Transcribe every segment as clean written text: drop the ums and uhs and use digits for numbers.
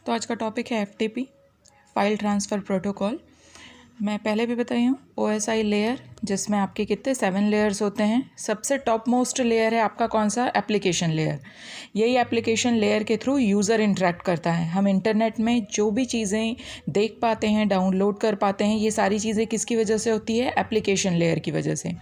तो आज का टॉपिक है FTP, फाइल ट्रांसफ़र प्रोटोकॉल। मैं पहले भी बताई हूँ OSI लेयर, जिसमें आपके कितने 7 लेयर्स होते हैं। सबसे टॉप मोस्ट लेयर है आपका कौन सा? Application layer. यही एप्लीकेशन लेयर के थ्रू यूज़र इंटरेक्ट करता है। हम इंटरनेट में जो भी चीज़ें देख पाते हैं, डाउनलोड कर पाते हैं, ये सारी चीज़ें किसकी वजह से होती है? एप्लीकेशन लेयर की वजह से।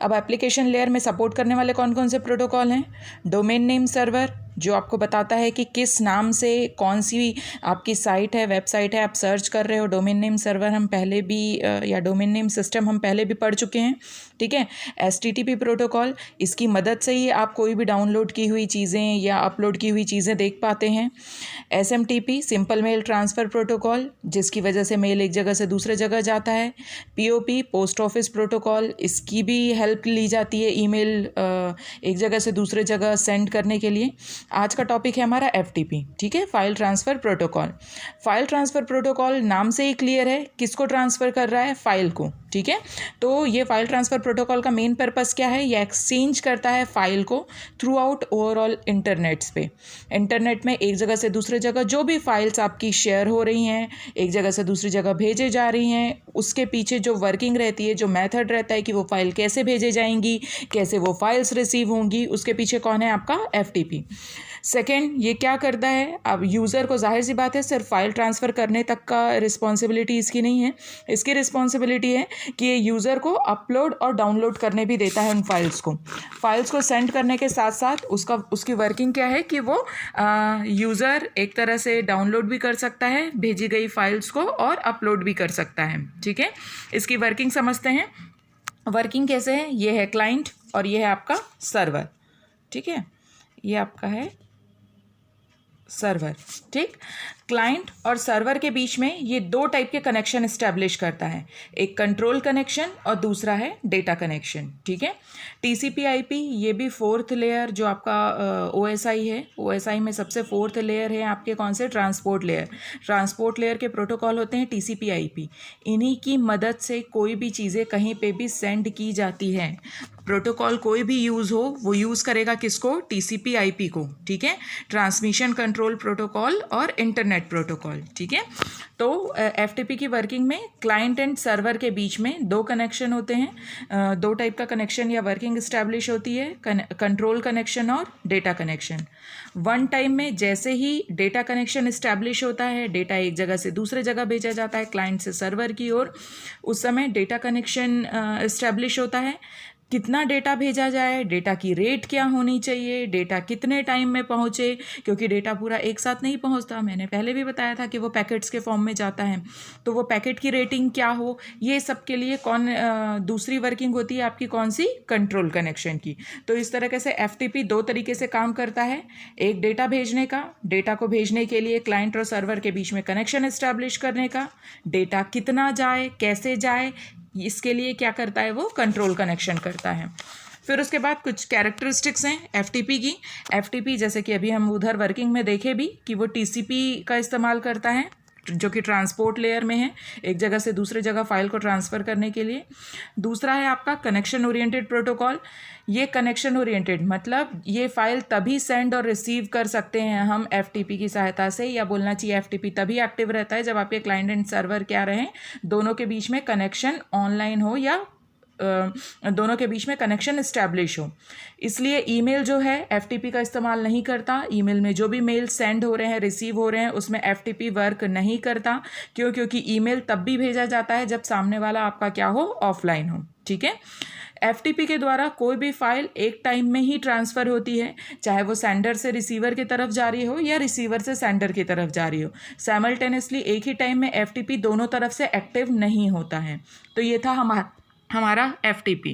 अब एप्लीकेशन लेयर में सपोर्ट करने वाले कौन कौन से प्रोटोकॉल हैं? डोमेन नेम सर्वर, जो आपको बताता है कि किस नाम से कौन सी आपकी साइट है, वेबसाइट है, आप सर्च कर रहे हो। डोमेन नेम सर्वर हम पहले भी या डोमेन नेम सिस्टम हम पहले भी पढ़ चुके हैं, ठीक है। HTTP प्रोटोकॉल, इसकी मदद से ही आप कोई भी डाउनलोड की हुई चीज़ें या अपलोड की हुई चीज़ें देख पाते हैं। SMTP, simple mail transfer protocol, जिसकी वजह से मेल एक जगह से दूसरे जगह जाता है। POP, पोस्ट ऑफिस प्रोटोकॉल, इसकी भी हेल्प ली जाती है ईमेल एक जगह से दूसरे जगह सेंड करने के लिए। आज का टॉपिक है हमारा FTP, ठीक है, file transfer protocol. File transfer protocol नाम से ही क्लियर है, किसको ट्रांसफ़र कर रहा है? फाइल को, ठीक है। तो ये फाइल ट्रांसफ़र प्रोटोकॉल का मेन पर्पस क्या है? ये एक्सचेंज करता है फाइल को थ्रू आउट ओवरऑल इंटरनेट्स पे। इंटरनेट में एक जगह से दूसरे जगह जो भी फाइल्स आपकी शेयर हो रही हैं, एक जगह से दूसरी जगह भेजे जा रही हैं, उसके पीछे जो वर्किंग रहती है, जो मेथड रहता है कि वो फाइल कैसे भेजे जाएंगी, कैसे वो फाइल्स रिसीव होंगी, उसके पीछे कौन है? आपका FTP। सेकेंड, ये क्या करता है? अब यूज़र को, जाहिर सी बात है, सिर्फ फाइल ट्रांसफ़र करने तक का रिस्पॉन्सिबिलिटी इसकी नहीं है। इसकी रिस्पॉन्सिबिलिटी है कि ये यूज़र को अपलोड और डाउनलोड करने भी देता है उन फाइल्स को। फाइल्स को सेंड करने के साथ साथ उसकी वर्किंग क्या है कि वो यूज़र एक तरह से डाउनलोड भी कर सकता है भेजी गई फाइल्स को और अपलोड भी कर सकता है, ठीक है। इसकी वर्किंग समझते हैं। वर्किंग कैसे है? ये है क्लाइंट और ये है आपका सर्वर, ठीक है। ये आपका है सर्वर, ठीक। क्लाइंट और सर्वर के बीच में ये दो टाइप के कनेक्शन इस्टेब्लिश करता है, एक कंट्रोल कनेक्शन और दूसरा है डेटा कनेक्शन, ठीक है। TCP/IP, ये भी फोर्थ लेयर जो आपका OSI है। OSI में सबसे फोर्थ लेयर है आपके कौन से? Transport layer. ट्रांसपोर्ट लेयर के प्रोटोकॉल होते हैं TCP/IP। इन्हीं की मदद से कोई भी चीज़ें कहीं पे भी सेंड की जाती है। प्रोटोकॉल कोई भी यूज़ हो, वो यूज़ करेगा किसको? TCP/IP को, ठीक है। ट्रांसमिशन कंट्रोल प्रोटोकॉल और इंटरनेट प्रोटोकॉल, ठीक है। तो FTP की वर्किंग में क्लाइंट एंड सर्वर के बीच में दो कनेक्शन होते हैं। दो टाइप का कनेक्शन या वर्किंग इस्टेब्लिश होती है, कंट्रोल कनेक्शन और डेटा कनेक्शन। वन टाइम में जैसे ही डेटा कनेक्शन इस्टेब्लिश होता है, डेटा एक जगह से दूसरे जगह भेजा जाता है क्लाइंट से सर्वर की ओर, उस समय डेटा कनेक्शन इस्टेब्लिश होता है। कितना डेटा भेजा जाए, डेटा की रेट क्या होनी चाहिए, डेटा कितने टाइम में पहुँचे, क्योंकि डेटा पूरा एक साथ नहीं पहुँचता। मैंने पहले भी बताया था कि वो पैकेट्स के फॉर्म में जाता है, तो वो पैकेट की रेटिंग क्या हो, ये सब के लिए दूसरी वर्किंग होती है आपकी कौन सी? कंट्रोल कनेक्शन की। तो इस तरीके से FTP दो तरीके से काम करता है। एक डेटा भेजने का, डेटा को भेजने के लिए क्लाइंट और सर्वर के बीच में कनेक्शन इस्टेब्लिश करने का, डेटा कितना जाए, कैसे जाए, इसके लिए क्या करता है? वो कंट्रोल कनेक्शन करता है। फिर उसके बाद कुछ कैरेक्टरिस्टिक्स हैं FTP की। FTP जैसे कि अभी हम उधर वर्किंग में देखे भी कि वो TCP का इस्तेमाल करता है, जो कि ट्रांसपोर्ट लेयर में है, एक जगह से दूसरे जगह फाइल को ट्रांसफ़र करने के लिए। दूसरा है आपका कनेक्शन ओरिएंटेड प्रोटोकॉल। ये कनेक्शन ओरिएंटेड मतलब ये फाइल तभी सेंड और रिसीव कर सकते हैं हम FTP की सहायता से, या बोलना चाहिए FTP तभी एक्टिव रहता है जब आपके क्लाइंट एंड सर्वर क्या रहें, दोनों के बीच में कनेक्शन ऑनलाइन हो या दोनों के बीच में कनेक्शन इस्टेब्लिश हो। इसलिए ईमेल जो है FTP का इस्तेमाल नहीं करता। ईमेल में जो भी मेल सेंड हो रहे हैं, रिसीव हो रहे हैं, उसमें FTP वर्क नहीं करता। क्यों? क्योंकि ईमेल तब भी भेजा जाता है जब सामने वाला आपका क्या हो? ऑफलाइन हो, ठीक है। FTP के द्वारा कोई भी फाइल एक टाइम में ही ट्रांसफ़र होती है, चाहे वो सेंडर से रिसीवर की तरफ जा रही हो या रिसीवर से सेंडर की तरफ जा रही हो। साइमल्टेनियसली एक ही टाइम में FTP दोनों तरफ से एक्टिव नहीं होता है। तो ये था हमारा FTP।